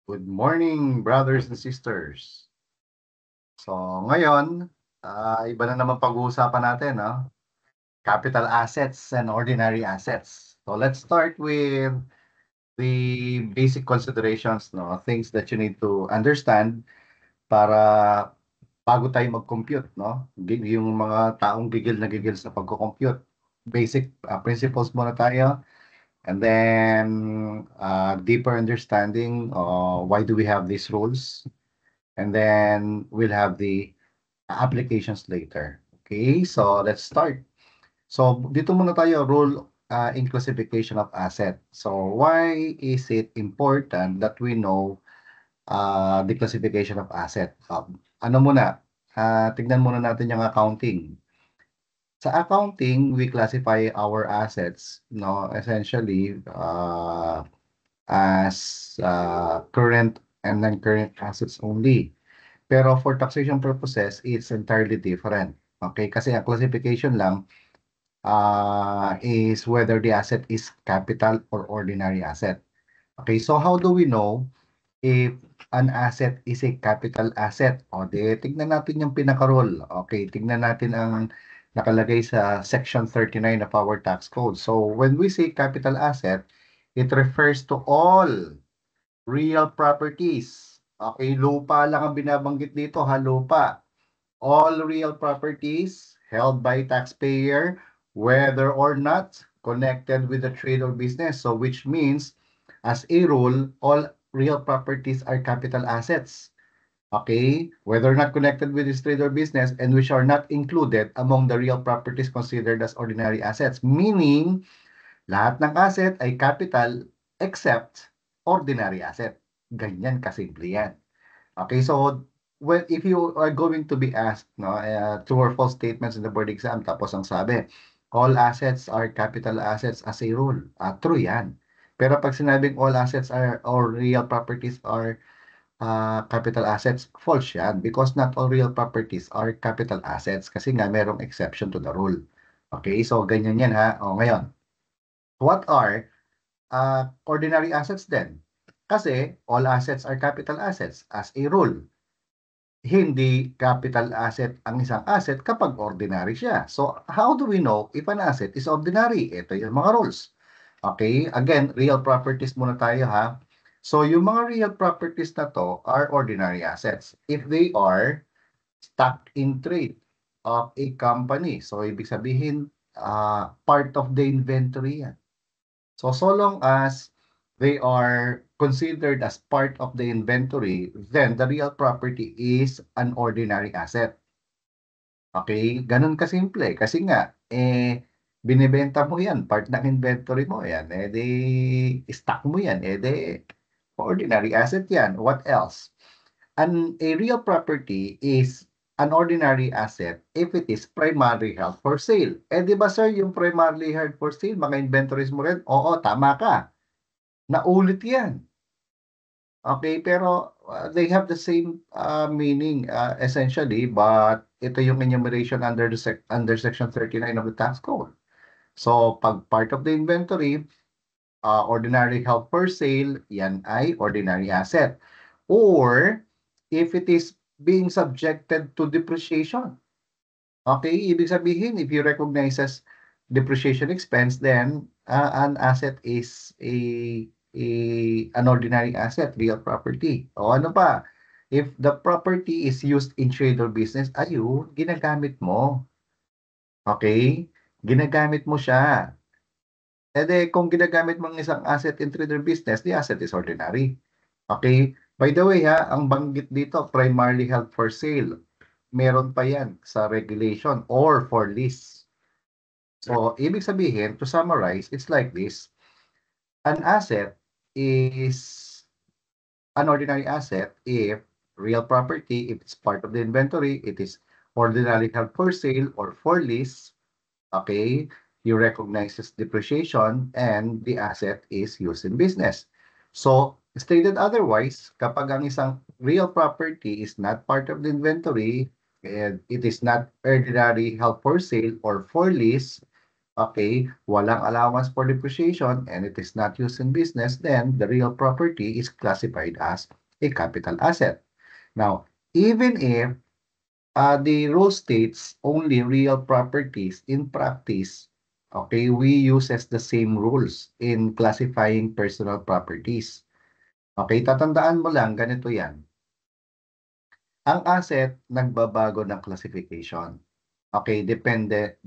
Good morning, brothers and sisters. So, ngayon, iba na naman pag-uusapan natin, no? Capital assets and ordinary assets. So, let's start with the basic considerations, no? Things that you need to understand para bago tayo mag-compute, no? Yung mga taong gigil na gigil sa pagko-compute. Basic principles muna tayo. And then, deeper understanding, why do we have these rules? And then we'll have the applications later. Okay, so let's start. So dito muna tayo, rule in classification of asset. So why is it important that we know the classification of asset? Ano muna, tignan muna natin yung accounting. Sa accounting, we classify our assets, no, essentially as current and non-current assets only. Pero for taxation purposes, it's entirely different. Okay? Kasi ang classification lang is whether the asset is capital or ordinary asset. Okay, so how do we know if an asset is a capital asset? O di, tignan natin yung pinaka-rule. Okay, tignan natin ang nakalagay sa Section 39 of our tax code. So when we say capital asset, it refers to all real properties. Okay, lupa lang ang binabanggit dito, ha, lupa. All real properties held by taxpayer, whether or not connected with the trade or business. So which means, as a rule, all real properties are capital assets. Okay, whether or not connected with this trade or business and which are not included among the real properties considered as ordinary assets. Meaning, lahat ng asset ay capital except ordinary asset. Ganyan kasimple yan. Okay, so if you are going to be asked, no, true or false statements in the board exam, tapos ang sabi, all assets are capital assets as a rule. True yan. Pero pag sinabing all assets are or real properties are capital assets, false yan because not all real properties are capital assets kasi nga merong exception to the rule. Okay, so ganyan yan ha. O ngayon, what are ordinary assets then? Kasi all assets are capital assets as a rule. Hindi capital asset ang isang asset kapag ordinary siya. So, how do we know if an asset is ordinary? Ito yung mga rules. Okay, again, real properties muna tayo ha. So, yung mga real properties na to are ordinary assets. If they are stock in trade of a company. So, ibig sabihin, part of the inventory yan. So long as they are considered as part of the inventory, then the real property is an ordinary asset. Okay? Ganun kasimple. Kasi nga, binibenta mo yan, part ng inventory mo yan, stock mo yan, ordinary asset yan. What else? A real property is an ordinary asset if it is primarily held for sale. Di ba sir, yung primarily held for sale, mga inventories mo rin? Oo, tama ka. Naulit yan. Okay, pero they have the same meaning essentially, but ito yung enumeration under Section 39 of the tax code. So, pag part of the inventory, ordinary held for sale, yan ay ordinary asset. Or, if it is being subjected to depreciation. Okay, ibig sabihin, if you recognize as depreciation expense, then an asset is an ordinary asset, real property. O ano pa? If the property is used in trade or business, ayun, ginagamit mo. Okay? Ginagamit mo siya. Kung ginagamit mo ang isang asset in trade or business, the asset is ordinary. Okay? By the way, ang banggit dito, primarily held for sale. Meron pa yan sa regulation or for lease. So, ibig sabihin, to summarize, it's like this. An asset is an ordinary asset if real property, if it's part of the inventory, it is ordinarily held for sale or for lease, okay, you recognize its depreciation and the asset is used in business. So, stated otherwise, kapag ang isang real property is not part of the inventory and it is not ordinarily held for sale or for lease, Okay, walang allowance for depreciation and it is not used in business, then the real property is classified as a capital asset. Now, even if the rule states only real properties, in practice, okay, we uses the same rules in classifying personal properties. Okay, tatandaan mo lang, ganito yan. Ang asset, nagbabago ng classification. Okay, depending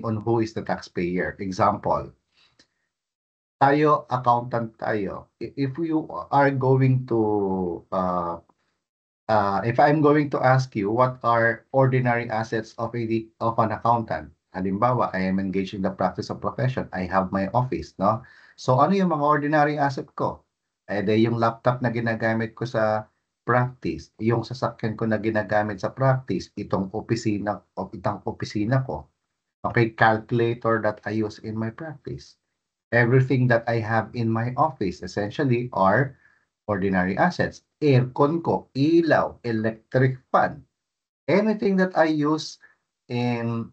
on who is the taxpayer. Example, tayo, accountant tayo. If you are going to, if I'm going to ask you what are ordinary assets of an accountant, halimbawa, I am engaged in the practice of profession. I have my office, no? So, ano yung mga ordinary asset ko? Yung laptop na ginagamit ko sa practice, yung sasakyan ko na ginagamit sa practice, itong opisina ko. Okay, calculator that I use in my practice. Everything that I have in my office essentially are ordinary assets. Aircon ko, ilaw, electric fan, anything that I use in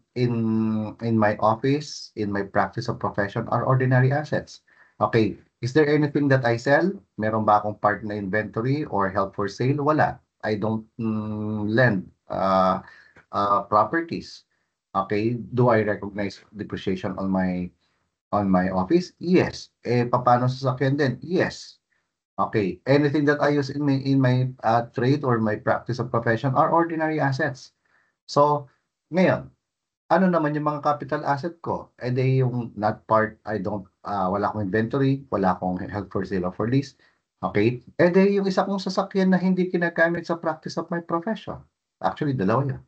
my office, in my practice of profession are ordinary assets. Okay, is there anything that I sell? Meron ba akong part na inventory or held for sale? Wala. I don't lend properties. Okay, do I recognize depreciation on my office? Yes. Paano sa sasakyan din? Yes. Okay. Anything that I use in my trade or my practice of profession are ordinary assets. So, ngayon, ano naman yung mga capital asset ko? Yung not part, wala akong inventory, wala akong held for sale or for lease. Okay? Yung isa kong sasakyan na hindi kinagamit sa practice of my profession. Actually, dalawa yan.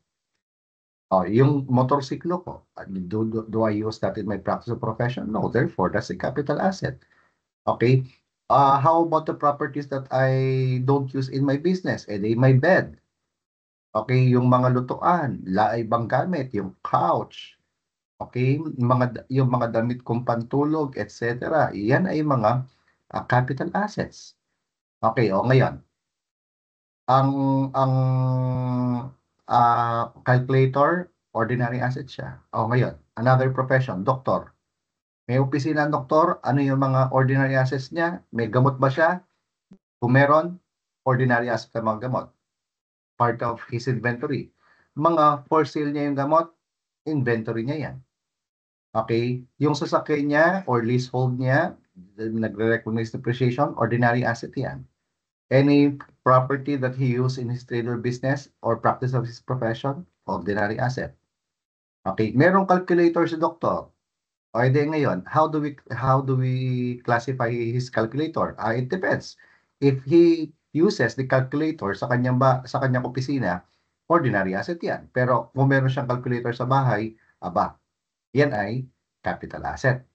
Yung motorsiklo ko, do I use that in my practice of profession? No, therefore, that's a capital asset. Okay? How about the properties that I don't use in my business? My bed. Okay, yung mga lutuan, ibang gamit, yung couch. Okay, yung mga damit kong pantulog, etc. Yan ay mga capital assets. Okay, ngayon, ang ang calculator, ordinary asset siya. Ngayon, another profession, doktor. May opisina ng doktor, ano yung mga ordinary assets niya? May gamot ba siya? Kung meron, ordinary asset ang mga gamot. Part of his inventory. Mga for sale niya yung gamot, inventory niya yan. Okay? Yung sasakyan niya or leasehold niya, nagre-recognize depreciation, ordinary asset yan. Any property that he used in his trade or business or practice of his profession, ordinary asset. Okay, merong calculator si doktor. Ngayon, how do we classify his calculator? It depends. If he uses the calculator sa kanyang opisina, ordinary asset 'yan. Pero kung meron siyang calculator sa bahay, yan ay capital asset.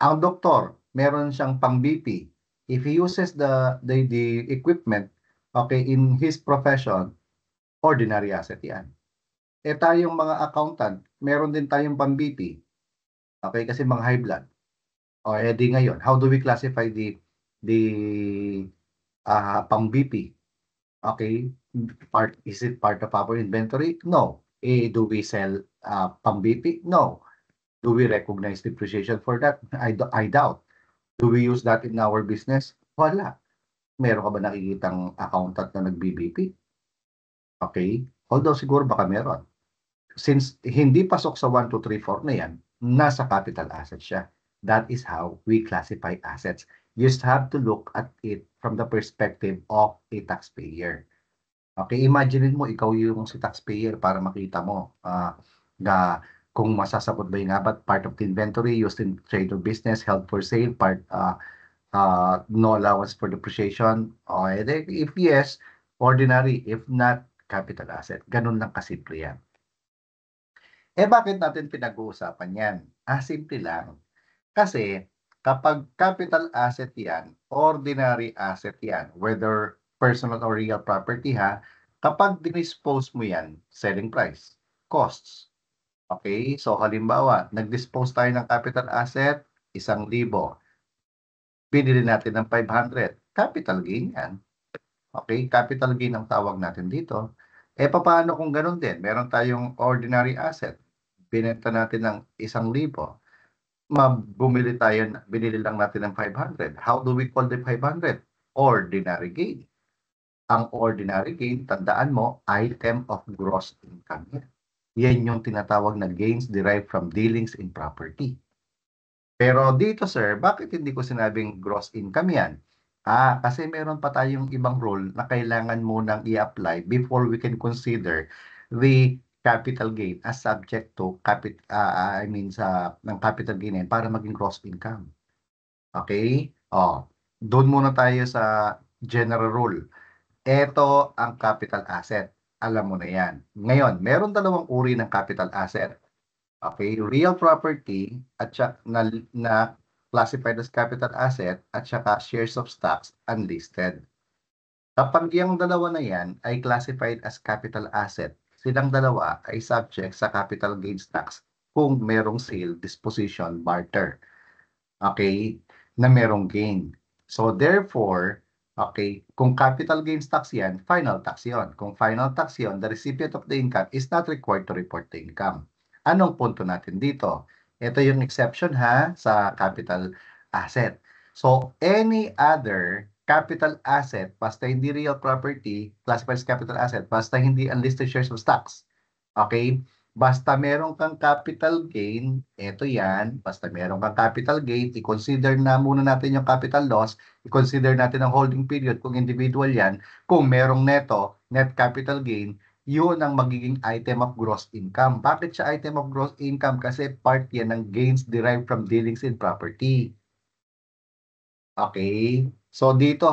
Ang doktor, meron siyang pang-BP. If he uses the equipment, okay, in his profession, ordinary asset 'yan. Tayong mga accountant, meron din tayong pang-BP. Okay, kasi mga high blood. Ngayon, how do we classify the pang-BP? Okay, is it part of our inventory? No. Do we sell pang-BP? No. Do we recognize depreciation for that? I doubt. Do we use that in our business? Wala. Meron ka ba nakikitang accountant na nag-BBP? Okay? Although siguro baka meron. Since hindi pasok sa 1, 2, 3, 4 na yan, nasa capital asset siya. That is how we classify assets. You just have to look at it from the perspective of a taxpayer. Okay, imagine mo ikaw yung si taxpayer para makita mo na kung masasabot ba yung abat, part of the inventory used in trade or business, held for sale, no allowance for depreciation. If yes, ordinary. If not, capital asset. Ganun lang kasimple yan. Bakit natin pinag-uusapan yan? Simple lang. Kasi kapag capital asset yan, ordinary asset yan, whether personal or real property kapag dinispose mo yan, selling price, costs. Okay? So halimbawa, nag-dispose tayo ng capital asset, 1,000. Binili natin ng 500. Capital gain yan. Okay? Capital gain ang tawag natin dito. Paano kung ganun din? Meron tayong ordinary asset. binenta natin ng 1,000, binili lang natin ng 500. How do we call the 500? Ordinary gain. Ang ordinary gain, tandaan mo, item of gross income. Yan yung tinatawag na gains derived from dealings in property. Pero dito sir, bakit hindi ko sinabing gross income yan? Kasi meron pa tayong ibang rule na kailangan munang i-apply before we can consider the capital gain as subject to ng capital gain yan para maging gross income. Okay? Doon muna tayo sa general rule. Ito ang capital asset. Alam mo na yan. Ngayon, meron dalawang uri ng capital asset. Okay, real property at saka na classified as capital asset at saka shares of stocks unlisted. Kapag yung dalawa na yan ay classified as capital asset, silang dalawa ay subject sa capital gains tax kung merong sale, disposition, barter. Okay, na merong gain. So therefore, okay, kung capital gains tax yan, final tax yon. Kung final tax yon, the recipient of the income is not required to report the income. Anong punto natin dito? Ito yung exception sa capital asset. So, any other capital asset, basta hindi real property, classified as capital asset, basta hindi unlisted shares of stocks. Okay? Basta meron kang capital gain, ito yan, basta meron kang capital gain, i-consider na muna natin yung capital loss, i-consider natin ang holding period kung individual yan, kung merong neto, net capital gain, yun ang magiging item of gross income. Bakit siya item of gross income? Kasi part yan ng gains derived from dealings in property. Okay? So dito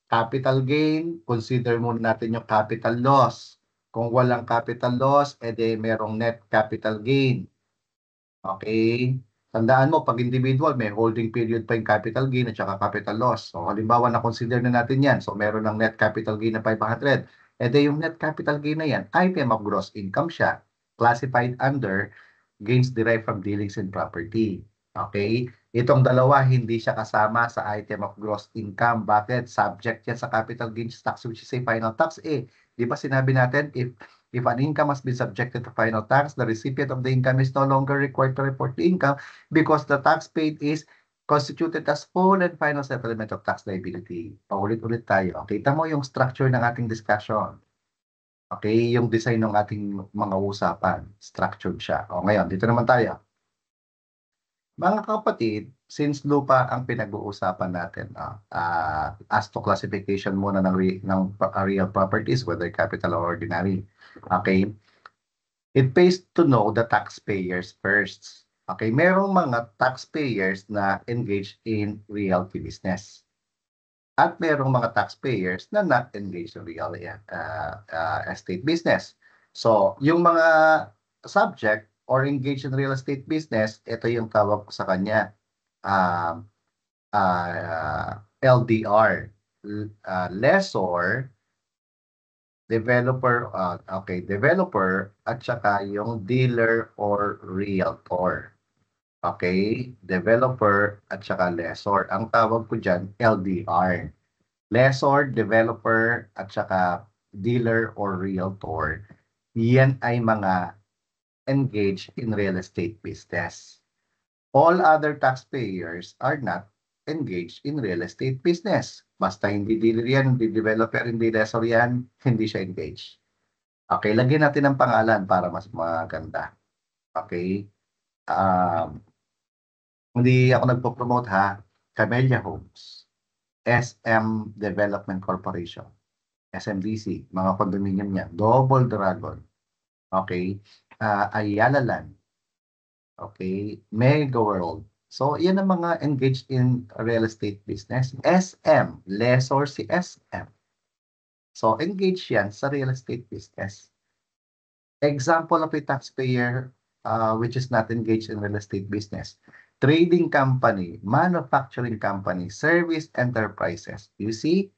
capital gain, consider muna natin yung capital loss. Kung walang capital loss, edi merong net capital gain. Okay? Tandaan mo, pag individual, may holding period pa yung capital gain at saka capital loss. So halimbawa, na-consider na natin yan. So meron ng net capital gain na 500. E di yung net capital gain na yan, item of gross income siya, classified under gains derived from dealings in property. Okay? Itong dalawa, hindi siya kasama sa item of gross income. Bakit? Subject yan sa capital gains tax, which is a final tax. Di ba sinabi natin, if an income has been subjected to final tax, the recipient of the income is no longer required to report the income because the tax paid is constituted as full and final settlement of tax liability. Paulit-ulit tayo. Kita mo yung structure ng ating discussion. Okay, yung design ng ating mga usapan. Structured siya. Ngayon, dito naman tayo. Mga kapatid, since lupa ang pinag-uusapan natin, as to classification muna ng real properties, whether capital or ordinary. Okay, it pays to know the taxpayers first. Okay, merong mga taxpayers na engaged in realty business. At merong mga taxpayers na not engaged in real estate business. So, yung mga subject or engaged in real estate business, ito yung tawag ko sa kanya, LDR, lessor, developer, developer at saka yung dealer or realtor. Okay, developer at saka lessor. Ang tawag ko dyan, LDR. Lessor, developer at saka dealer or realtor. Yan ay mga engaged in real estate business. All other taxpayers are not engaged in real estate business. Basta hindi dealer yan, hindi developer, hindi lessor yan, hindi siya engaged. Okay, lagyan natin ng pangalan para mas maganda. Okay. Hindi ako nagpo-promote Camellia Homes, SM Development Corporation, SMDC, mga condominium niya, Double Dragon, okay, Ayala Land, okay, Mega World. So, yan ang mga engaged in real estate business. SM, lessor si SM. So, engaged yan sa real estate business. Example of a taxpayer which is not engaged in real estate business. Trading company, manufacturing company, service enterprises. You see?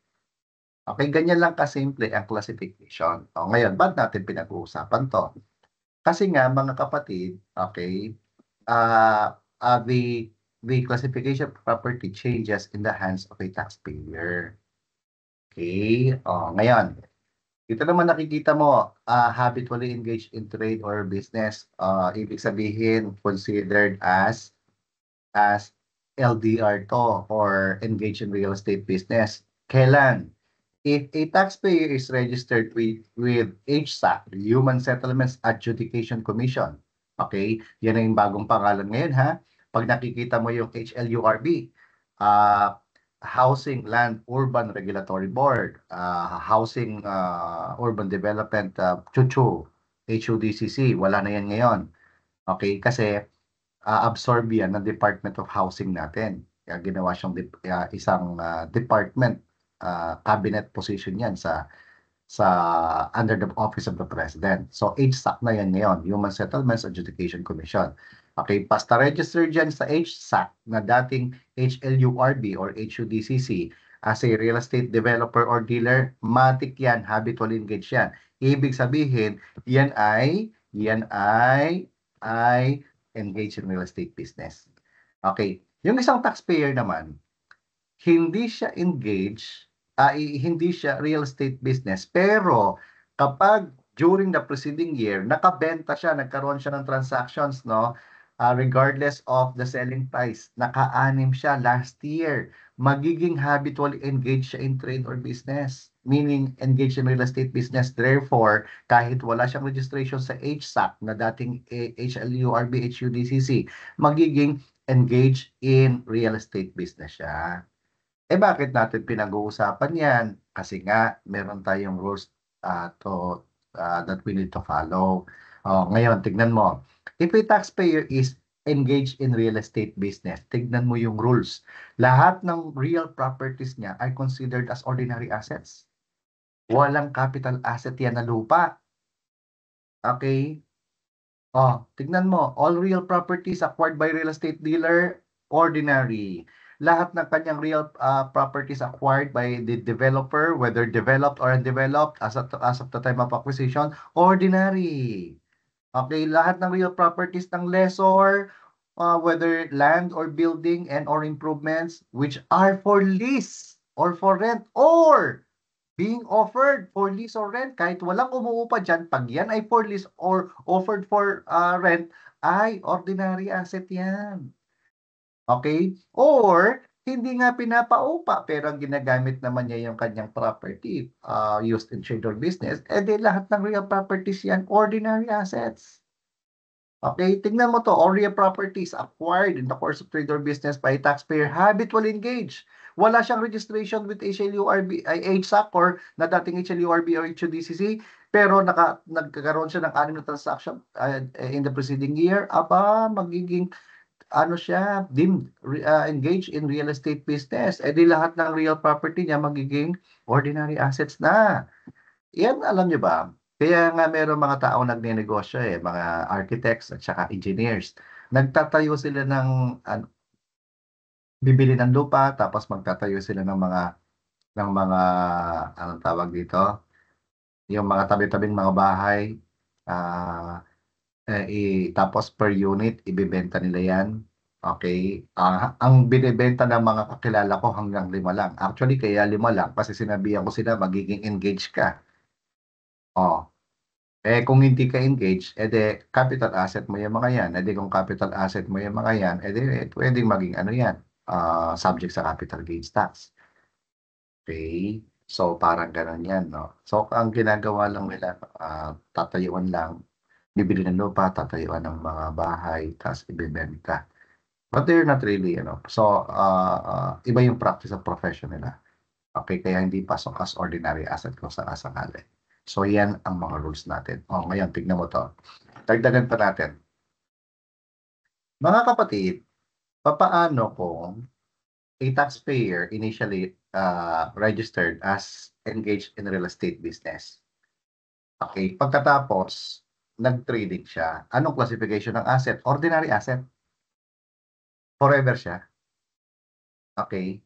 Okay, ganyan lang kasimple ang classification. Ngayon, ba't natin pinag-uusapan to? Kasi nga, mga kapatid, okay, the classification of property changes in the hands of a taxpayer. Okay, ngayon, Dito naman nakikita mo, habitually engaged in trade or business. Ibig sabihin, considered as LDR to or engaged in real estate business. Kailan? If a taxpayer is registered with HSAC, Human Settlements Adjudication Commission, okay, yan ang bagong pangalan ngayon ha. Pag nakikita mo yung HLURB, Housing Land Urban Regulatory Board, Housing Urban Development, CHUCHU, HUDCC, wala na yan ngayon. Okay, kasi absorb yan ng Department of Housing natin. Kaya ginawa siyang isang department, cabinet position yan sa under the office of the president. So HSAC na yan ngayon, Human Settlements Adjudication Commission. Okay, basta register dyan sa HSAC na dating HLURB or HUDCC as a real estate developer or dealer, matik yan, habitually engaged yan. Ibig sabihin, ay engaged in real estate business. Okay, yung isang taxpayer naman, hindi siya engaged, hindi siya real estate business, pero kapag during the preceding year, nakabenta siya, nagkaroon siya ng transactions, no? Regardless of the selling price, naka-anim siya last year, magiging habitually engaged siya in trade or business, meaning engaged in real estate business. Therefore, kahit wala siyang registration sa HSAC na dating HLURB, HUDCC, magiging engaged in real estate business siya. Bakit natin pinag-uusapan yan? Kasi nga, meron tayong rules that we need to follow. Ngayon, tignan mo. If a taxpayer is engaged in real estate business, tignan mo yung rules. Lahat ng real properties niya are considered as ordinary assets. Walang capital asset yan na lupa. Okay? Tignan mo. All real properties acquired by real estate dealer, ordinary. Lahat ng kanyang real properties acquired by the developer, whether developed or undeveloped as of the time of acquisition, ordinary. Okay, lahat ng real properties ng lessor, whether land or building and or improvements which are for lease or for rent or being offered for lease or rent, kahit walang umuupa dyan, pag yan ay for lease or offered for rent, ay ordinary asset yan. Okay? Or, hindi nga pinapaupa, pero ang ginagamit naman niya yung kanyang property used in trade or business, di lahat ng real properties yan, ordinary assets. Okay, tingnan mo to, all real properties acquired in the course of trade or business by a taxpayer habitually engaged. Wala siyang registration with HLURB, HSAC or na dating HLURB or HUDCC, pero nagkakaroon siya ng 6 na transaction in the preceding year, magiging siya, deemed engaged in real estate business. Di lahat ng real property niya magiging ordinary assets na. Yan, alam niyo ba? Kaya nga meron mga taong nagnenegosyo mga architects at saka engineers. Nagtatayo sila ng bibili ng lupa tapos magtatayo sila ng mga anong tawag dito? Yung mga tabi-tabing mga bahay, tapos per unit ibebenta nila yan. Okay? Ang binebenta ng mga kakilala ko hanggang 5 lang. Actually, kaya 5 lang kasi sinabihan ko sila magiging engaged ka. Kung hindi ka engaged, capital asset mo yung mga yan. Kung capital asset mo yung mga yan, pwedeng maging yan, subject sa capital gains tax. Okay? So, parang ganun yan, no? So, ang ginagawa lang nila, tatayuan lang, bibili ng lupa, tatayuan ng mga bahay, tapos ibibenta. But they're not really, So, iba yung practice of profession nila. Okay, kaya hindi pasok as ordinary asset kung sakasakali. So, yan ang mga rules natin. Ngayon, tignan mo to. Dagdagan pa natin. Mga kapatid, papaano kung a taxpayer initially registered as engaged in real estate business? Okay, pagkatapos, nag-trading siya. Anong classification ng asset? Ordinary asset. Forever siya. Okay.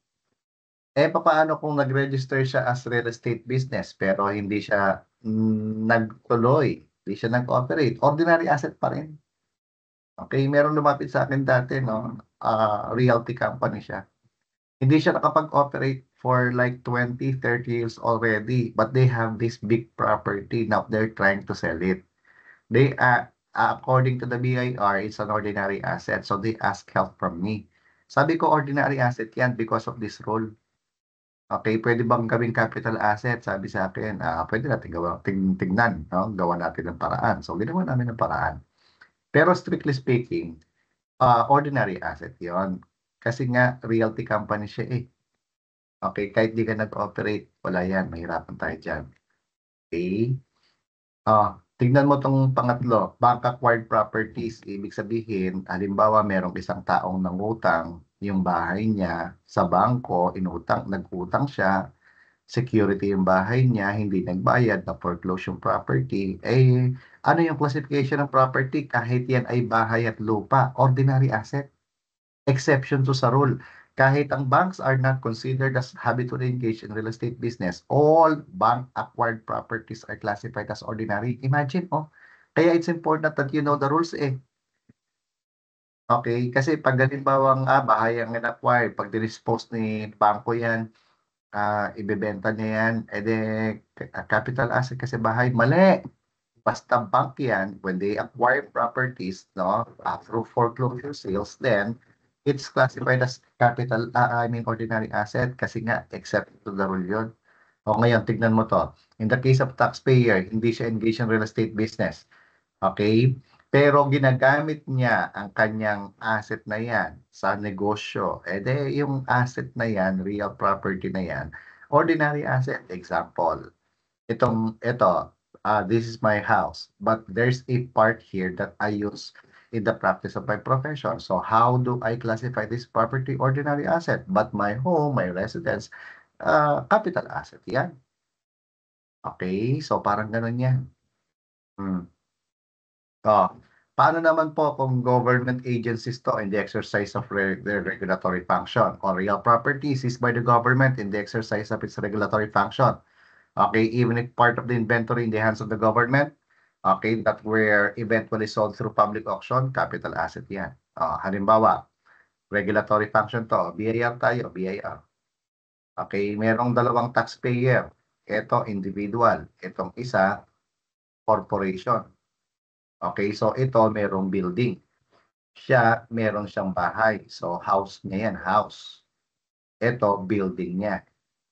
Papaano kung nag-register siya as real estate business pero hindi siya nagtuloy, hindi siya nag-operate? Ordinary asset pa rin. Okay, meron lumapit sa akin dati, no? Realty company siya. Hindi siya nakapag-operate for like 20, 30 years already, but they have this big property. Now they're trying to sell it. They, according to the BIR, it's an ordinary asset. So they ask help from me. Sabi ko, ordinary asset yan because of this rule. Okay, pwede bang gawing capital asset? Sabi sa akin, pwede natin tingnan, no? Gawa natin ng paraan. So, ginawa namin ng paraan. Pero strictly speaking, ordinary asset yon. Kasi nga, realty company siya eh. Okay, kahit di ka nag-operate, wala yan. Mahirapan tayo dyan. Okay? Tignan mo tong pangatlo, bank acquired properties. Ibig sabihin, halimbawa, merong isang taong nangutang yung bahay niya sa bangko, nag-utang siya, security yung bahay niya, hindi nagbayad, na foreclose yung property, ano yung classification ng property? Kahit yan ay bahay at lupa, ordinary asset. Exception to sa rule. Kahit ang banks are not considered as habitually engaged in real estate business, all bank-acquired properties are classified as ordinary. Imagine, kaya it's important that you know the rules eh. Okay, kasi pag halimbawang bahay ang in-acquire, pag dinispose ni bangko yan, ibebenta niya yan, capital asset kasi bahay, mali. Basta bank yan, when they acquire properties, no, through foreclosure sales, then it's classified as ordinary asset kasi nga, except to the rule yun. O ngayon, tignan mo to. In the case of taxpayer, hindi siya engaged in real estate business. Okay? Pero ginagamit niya ang kanyang asset na yan sa negosyo. Yung asset na yan, real property na yan, ordinary asset. Example, this is my house, but there's a part here that I use in the practice of my profession. So how do I classify this property? Ordinary asset. But my home, my residence, capital asset yan. Okay? So parang ganun yan. Paano naman po kung government agencies to in the exercise of their regulatory function, or real property seized by the government in the exercise of its regulatory function? Okay, even if part of the inventory in the hands of the government, okay, that were eventually sold through public auction, capital asset yan. Halimbawa, regulatory function to, BIR tayo, BIR. Okay, merong dalawang taxpayer. Ito, individual. Itong isa, corporation. Okay, so ito, merong building. Siya, meron siyang bahay. So, house niya yan, house. Ito, building niya.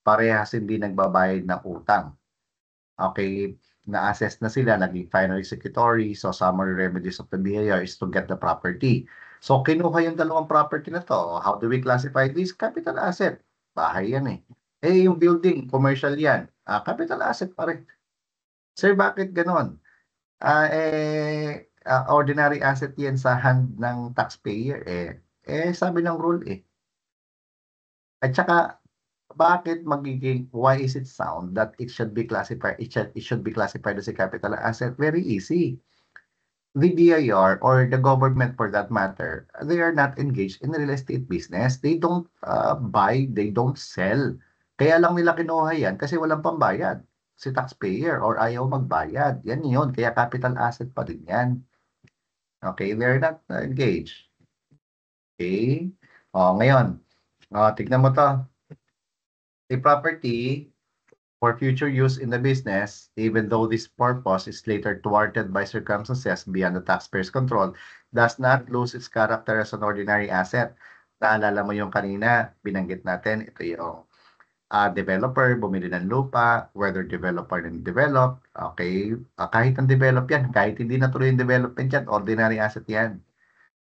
Parehas hindi nagbabayad ng utang. Okay, na-assess na sila, naging final executory. So, summary remedies of the BIR is to get the property. So, kinuha yung dalawang property na to. How do we classify this? Capital asset. Bahay yan eh. Yung building, commercial yan. Capital asset pa rin. Sir, bakit ganon? Ordinary asset yan sa hand ng taxpayer sabi ng rule eh. At saka, bakit why is it sound that it should be classified as a capital asset? Very easy. The BIR or the government for that matter, they are not engaged in real estate business. They don't buy, they don't sell. Kaya lang nila kinuha yan kasi walang pambayad si taxpayer or ayaw magbayad. Yan yun. Kaya capital asset pa din yan. Okay, they're not engaged. Okay. Ngayon, tignan mo to. A property for future use in the business, even though this purpose is later thwarted by circumstances beyond the taxpayer's control, does not lose its character as an ordinary asset. Naalala mo yung kanina, binanggit natin, ito yung developer, bumili ng lupa, whether developer and develop, okay, kahit ang develop yan, kahit hindi natuloy yung development yan, ordinary asset yan.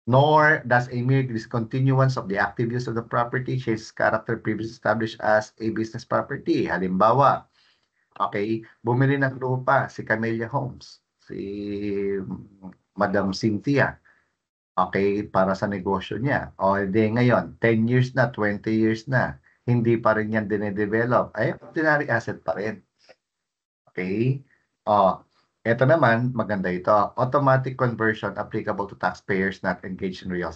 Nor does a mere discontinuance of the active use of the property change its character previously established as a business property. Halimbawa, okay, bumili ng lupa si Camellia Homes, si Madam Cynthia, okay, para sa negosyo niya. Ngayon, 10 years na, 20 years na, hindi pa rin yan dinedevelop, ordinary asset pa rin. Okay? Ito naman, maganda ito. Automatic conversion applicable to taxpayers not engaged in real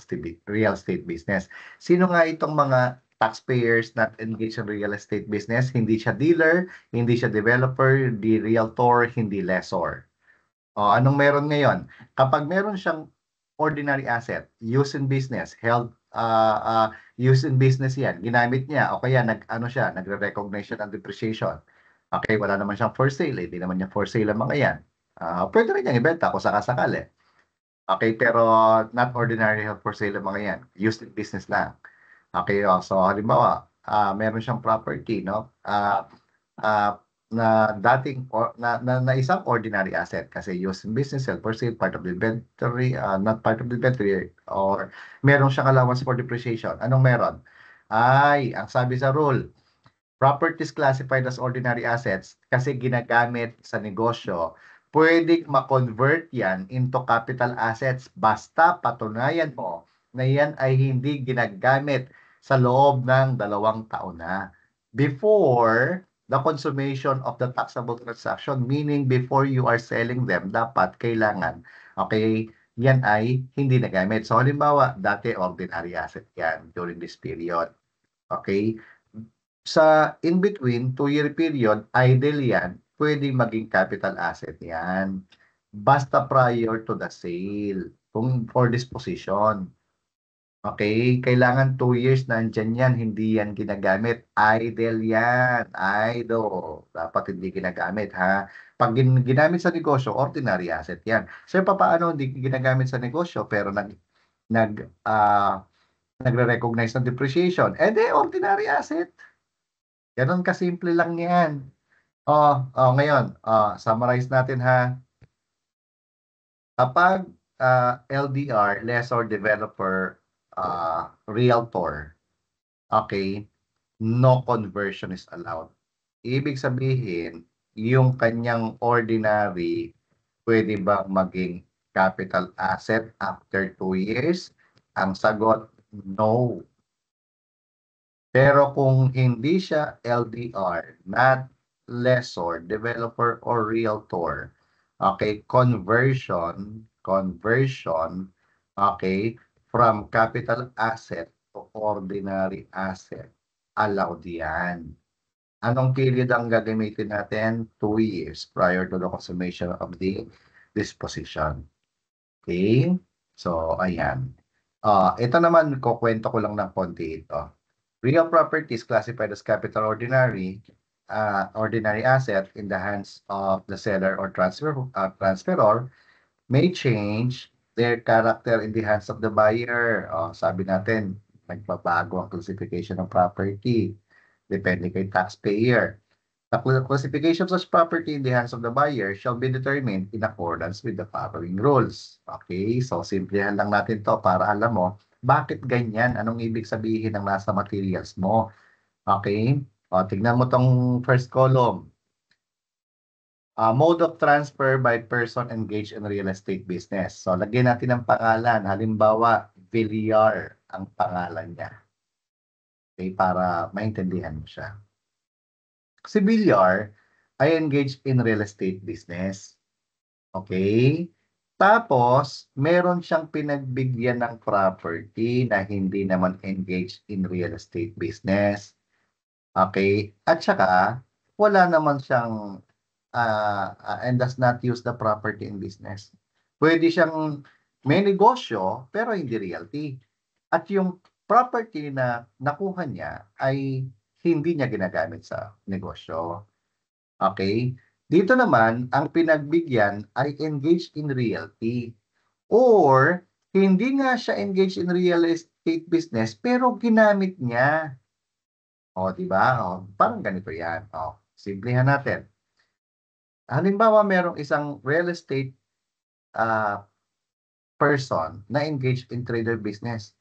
estate business. Sino nga itong mga taxpayers not engaged in real estate business? Hindi siya dealer, hindi siya developer, hindi realtor, hindi lessor. Anong meron ngayon? Kapag meron siyang ordinary asset, use in business, held, use in business yan, ginamit niya, o kaya nagre-recognize siya ng depreciation. Okay, wala naman siyang for sale, hindi naman niya for sale ang mga yan. Pwede rin niyang ibenta kung sakasakali. Okay, pero not ordinary held for sale ang mga yan. Used in business lang. Okay, so halimbawa, meron siyang property, no? Na dating or na isang ordinary asset kasi used in business, held for sale, part of the inventory, not part of the inventory, or meron siyang allowance for depreciation. Anong meron? Ang sabi sa rule, properties classified as ordinary assets kasi ginagamit sa negosyo, pwedeng ma-convert yan into capital assets basta patunayan mo na yan ay hindi ginagamit sa loob ng 2 taon na. Before the consummation of the taxable transaction, meaning before you are selling them, dapat kailangan, okay, yan ay hindi nagamit. So halimbawa, dati ordinary asset yan during this period. Okay? Sa in-between, 2-year period, idle yan, pwedeng maging capital asset yan. Basta prior to the sale, kung for disposition. Okay, kailangan 2 years nandyan yan, hindi yan ginagamit. Idle yan, idle. Dapat hindi ginagamit, ha? Pag ginamit sa negosyo, ordinary asset yan. So, paano hindi ginagamit sa negosyo pero nag, ah, nagre-recognize ng depreciation? Ordinary asset. Ganon kasimple lang yan. Ngayon, summarize natin, ha? Kapag LDR, lessor, developer, realtor, okay, no conversion is allowed. Ibig sabihin, yung kanyang ordinary, pwede bang maging capital asset after 2 years? Ang sagot, no. Pero kung hindi siya LDR, not lessor, developer, or realtor, okay, conversion, okay, from capital asset to ordinary asset, allowed yan. Anong period ang gagamitin natin? 2 years prior to the consummation of the disposition. Okay? So, ayan. Ito naman, kukwento ko lang ng konti ito. Real property is classified as capital ordinary asset in the hands of the seller or transferor may change their character in the hands of the buyer. Sabi natin, nagbabago ang classification ng property. Depende kay taxpayer. The classification of such property in the hands of the buyer shall be determined in accordance with the following rules. Okay, so simplihan lang natin to para alam mo bakit ganyan, anong ibig sabihin ng nasa materials mo. Okay, tignan mo tong first column. Mode of transfer by person engaged in real estate business. So, lagyan natin ng pangalan. Halimbawa, Villar ang pangalan niya. Okay, para maintindihan mo siya. Si Villar ay engaged in real estate business. Okay? Tapos, meron siyang pinagbigyan ng property na hindi naman engaged in real estate business. Okay? At saka, wala naman siyang and does not use the property in business. Pwede siyang may negosyo pero hindi realty. At yung property na nakuha niya ay hindi niya ginagamit sa negosyo. Okay? Dito naman, ang pinagbigyan ay engaged in realty. Or, hindi nga siya engaged in real estate business pero ginamit niya. Di ba? Parang ganito yan. Simplihan natin. Halimbawa, merong isang real estate person na engaged in trader business.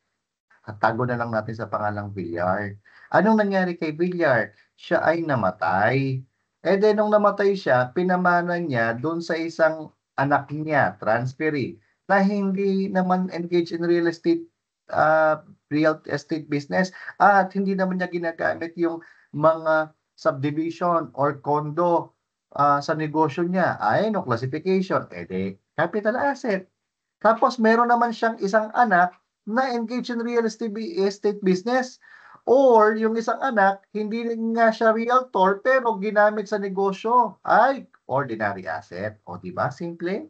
At tago na lang natin sa pangalang Villar. Anong nangyari kay Villar? Siya ay namatay. Nung namatay siya, pinamana niya doon sa isang anak niya, transferee, na hindi naman engaged in real estate business at hindi naman niya ginagamit yung mga subdivision or condo sa negosyo niya. No classification, capital asset. Tapos meron naman siyang isang anak na engaged in real estate business. Or yung isang anak, hindi nga siya realtor pero ginamit sa negosyo. Ordinary asset. Di ba? Simple.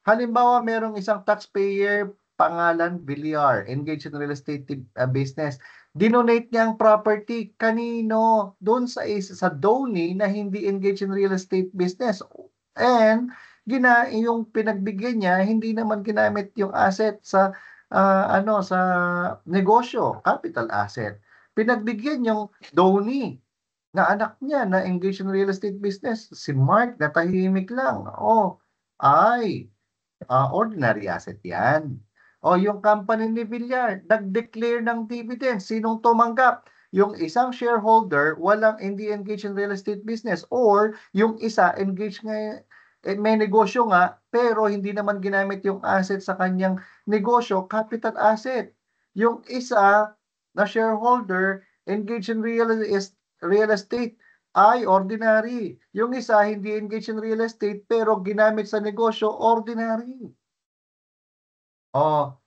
Halimbawa, merong isang taxpayer, pangalan Villar, engaged in real estate business. Dinonate niya ang property. Kanino? Doon sa donee na hindi engaged in real estate business. And yung pinagbigyan niya, hindi naman ginamit yung asset sa sa negosyo, capital asset. Pinagbigyan yung donee na anak niya na engaged in real estate business. Si Mark na tahimik lang. Ay, ordinary asset yan. O yung company ni Villar, nag-declare ng dividend. Sinong tumanggap? Yung isang shareholder, hindi engaged in real estate business. Or yung isa, engaged nga, may negosyo nga, pero hindi naman ginamit yung asset sa kanyang negosyo, capital asset. Yung isa na shareholder, engaged in real estate, ay ordinary. Yung isa hindi engaged in real estate pero ginamit sa negosyo, ordinary.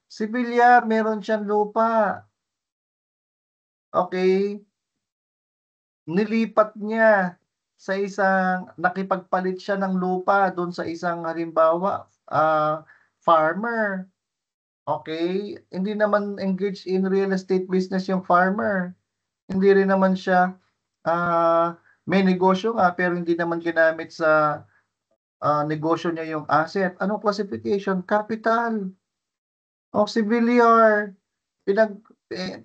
Si Villar meron siyang lupa. Okay, nilipat niya nakipagpalit siya ng lupa doon sa isang halimbawa, farmer. Okay, hindi naman engaged in real estate business yung farmer. Hindi rin naman siya may negosyo nga pero hindi naman ginamit sa negosyo niya yung asset. Anong classification? Capital. Si Villar,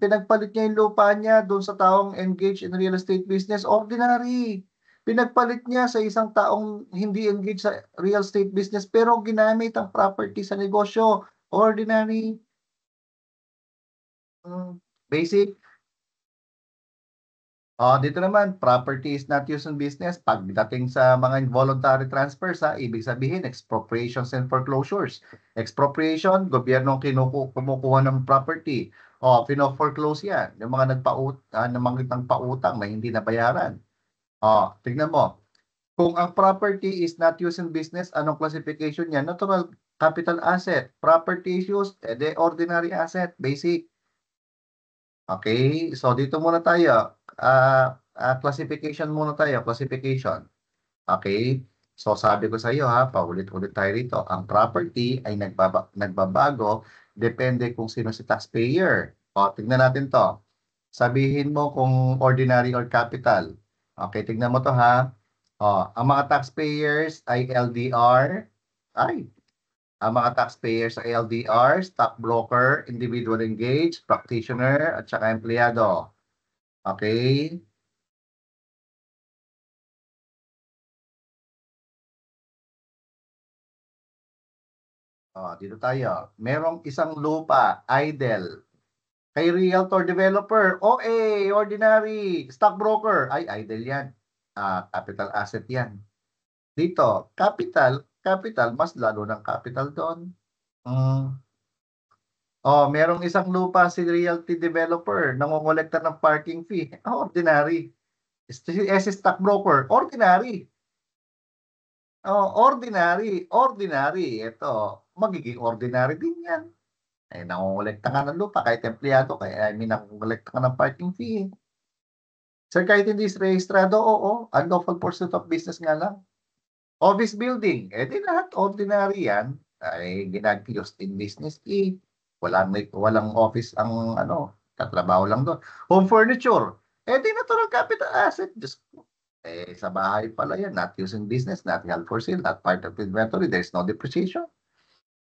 pinagpalit niya yung lupa niya doon sa taong engaged in real estate business, ordinary. Pinagpalit niya sa isang taong hindi engaged sa real estate business pero ginamit ang property sa negosyo, ordinary. Basic. Dito naman, property is not used in business. Pagdating sa mga involuntary transfers, ibig sabihin, expropriations and foreclosures. Expropriation, gobyerno kumukuha ng property. Pino-foreclose yan. Yung mga namangitang pautang na hindi nabayaran. Tignan mo. Kung ang property is not used in business, anong classification niya? Natural capital asset. Property is used, ordinary asset, basic. Okay, so dito muna tayo. Classification muna tayo, classification. Okay? So sabi ko sa iyo paulit-ulit tayo rito. Ang property ay nagbabago depende kung sino si taxpayer. Tingnan natin 'to. Sabihin mo kung ordinary or capital. Okay, tingnan mo 'to ha. Ang mga taxpayers ay LDR. Ang mga taxpayers sa LDR, stockbroker, individual engaged, practitioner, at saka empleyado. Okay? Dito tayo. Merong isang lupa, idle. Kay realtor developer, OA, ordinary, stockbroker, ay idle yan. Capital asset yan. Dito, capital, mas lalo ng capital doon. Merong isang lupa si realty developer, nangongolekta ng parking fee. Ordinary. Si stockbroker, ordinary. Ordinary. Ito, magiging ordinary din yan. Nangongolekta ka ng lupa kahit empleyado, nangongolekta ka ng parking fee. Sir, kahit hindi rehistrado, unlawful pursuit of business nga lang. Office building, di lahat ordinary yan, ay ginag-used in business. Walang office ang tatrabaho lang doon. Home furniture, di natural capital asset. Just sa bahay pala yan, not used in business, not held for sale, not part of inventory, there's no depreciation.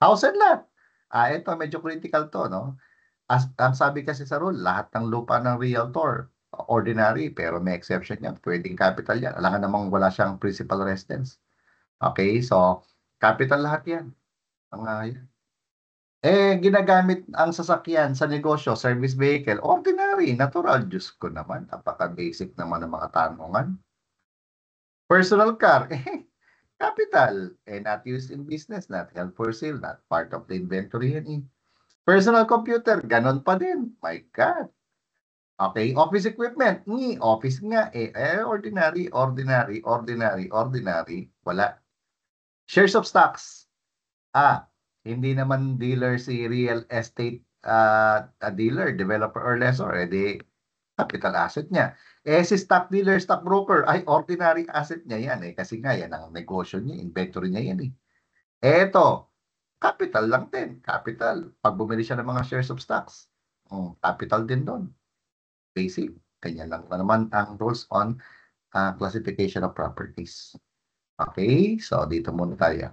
House and lot. Ito medyo critical to, no? Ang sabi kasi sa rule, lahat ng lupa ng realtor, ordinary, pero may exception yan. Pwedeng capital yan. Alam nga namang wala siyang principal residence. Okay, so capital lahat yan. Ginagamit ang sasakyan sa negosyo, service vehicle, ordinary, natural. Diyos ko naman, napaka-basic naman ng mga tanungan. Personal car, capital, not used in business, not held for sale, not part of the inventory yan. Personal computer, ganon pa din. My God. Okay, office equipment, office nga, ordinary. Wala. Shares of stocks, hindi naman dealer si real estate dealer, developer or lessor, capital asset niya. Si stock dealer, stock broker, ay ordinary asset niya yan kasi nga yan ang negosyo niya, inventory niya yan. Eto, capital lang din, capital. Pag bumili siya ng mga shares of stocks, capital din do'n. Basic, ganyan lang naman ang rules on classification of properties. Okay, so dito muna tayo.